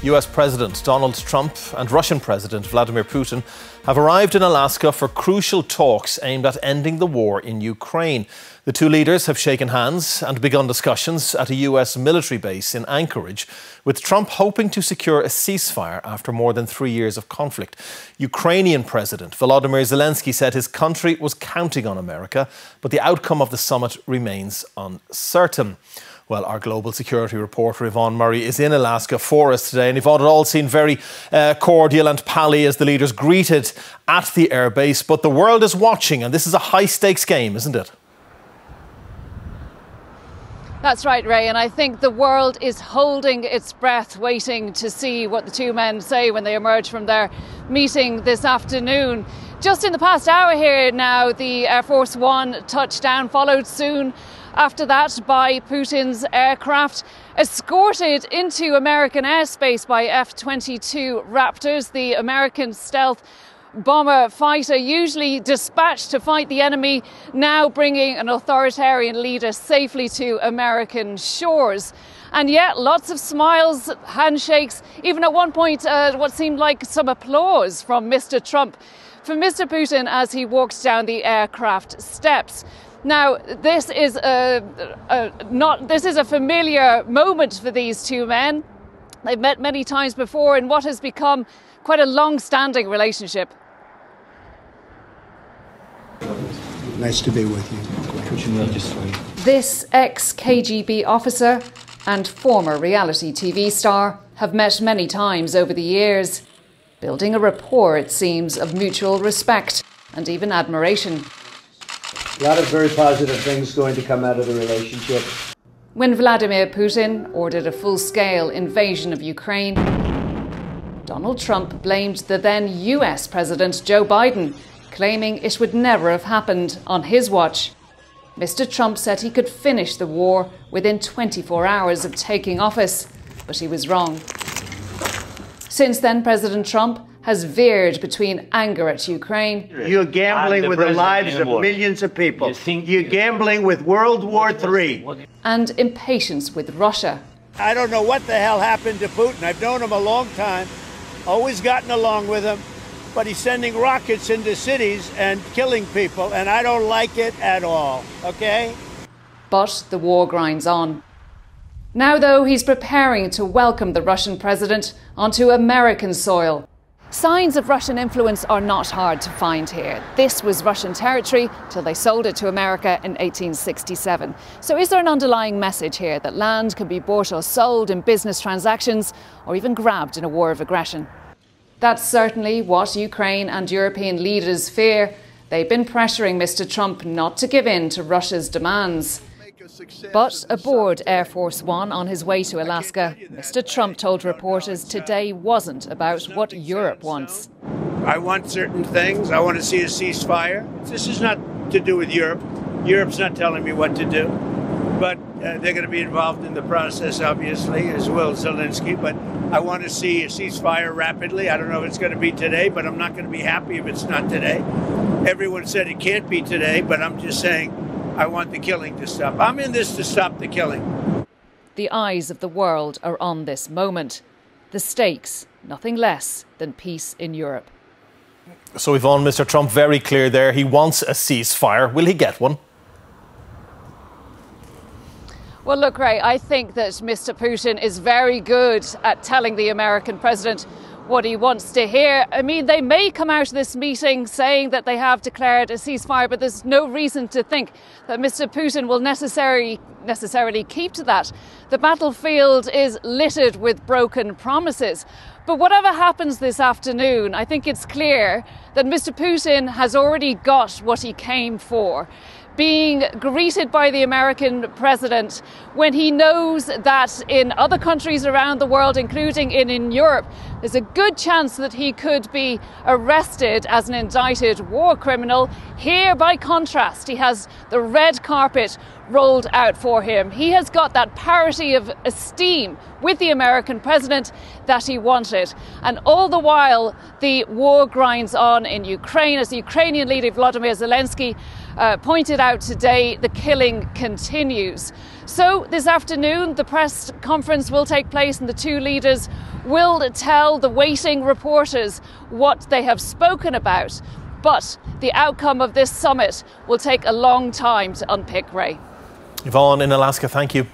US President Donald Trump and Russian President Vladimir Putin have arrived in Alaska for crucial talks aimed at ending the war in Ukraine. The two leaders have shaken hands and begun discussions at a US military base in Anchorage, with Trump hoping to secure a ceasefire after more than 3 years of conflict. Ukrainian President Volodymyr Zelensky said his country was counting on America, but the outcome of the summit remains uncertain. Well, our global security reporter Yvonne Murray is in Alaska for us today. And Yvonne, it all seemed very cordial and pally as the leaders greeted at the airbase. But the world is watching, and this is a high-stakes game, isn't it? That's right, Ray, and I think the world is holding its breath, waiting to see what the two men say when they emerge from their meeting this afternoon. Just in the past hour here now, the Air Force One touched down, followed soon after that by Putin's aircraft, escorted into American airspace by F-22 Raptors, the American stealth bomber fighter usually dispatched to fight the enemy, now bringing an authoritarian leader safely to American shores. And yet, lots of smiles, handshakes, even at one point what seemed like some applause from Mr. Trump for Mr. Putin as he walks down the aircraft steps. Now, this is a familiar moment for these two men. They've met many times before in what has become quite a long-standing relationship. Nice to be with you. This ex-KGB officer and former reality TV star have met many times over the years, building a rapport, it seems, of mutual respect and even admiration. A lot of very positive things going to come out of the relationship. When Vladimir Putin ordered a full-scale invasion of Ukraine, Donald Trump blamed the then US President Joe Biden, claiming it would never have happened on his watch. Mr. Trump said he could finish the war within 24 hours of taking office, but he was wrong. Since then, President Trump has veered between anger at Ukraine. You're gambling with the lives of millions of people. You're gambling with World War III. And impatience with Russia. I don't know what the hell happened to Putin. I've known him a long time, always gotten along with him, but he's sending rockets into cities and killing people, and I don't like it at all, okay? But the war grinds on. Now, though, he's preparing to welcome the Russian president onto American soil. Signs of Russian influence are not hard to find here. This was Russian territory till they sold it to America in 1867. So is there an underlying message here that land can be bought or sold in business transactions or even grabbed in a war of aggression? That's certainly what Ukraine and European leaders fear. They've been pressuring Mr. Trump not to give in to Russia's demands. But aboard Air Force One on his way to Alaska, Mr. Trump told reporters today wasn't about what Europe wants. I want certain things. I want to see a ceasefire. This is not to do with Europe. Europe's not telling me what to do. But they're going to be involved in the process, obviously, as will Zelensky. But I want to see a ceasefire rapidly. I don't know if it's going to be today, but I'm not going to be happy if it's not today. Everyone said it can't be today, but I'm just saying I want the killing to stop. I'm in this to stop the killing. The eyes of the world are on this moment. The stakes, nothing less than peace in Europe. So, Yvonne, Mr. Trump very clear there. He wants a ceasefire. Will he get one? Well, look, Ray, I think that Mr. Putin is very good at telling the American president what he wants to hear. I mean, they may come out of this meeting saying that they have declared a ceasefire, but there's no reason to think that Mr. Putin will necessarily keep to that. The battlefield is littered with broken promises. But whatever happens this afternoon, I think it's clear that Mr. Putin has already got what he came for. Being greeted by the American president when he knows that in other countries around the world, including in Europe, there's a good chance that he could be arrested as an indicted war criminal. Here, by contrast, he has the red carpet rolled out for him. He has got that parity of esteem with the American president that he wanted. And all the while, the war grinds on in Ukraine. As the Ukrainian leader Vladimir Zelensky pointed out today, the killing continues. So this afternoon, the press conference will take place and the two leaders will tell the waiting reporters what they have spoken about. But the outcome of this summit will take a long time to unpick, Ray. Yvonne in Alaska, thank you.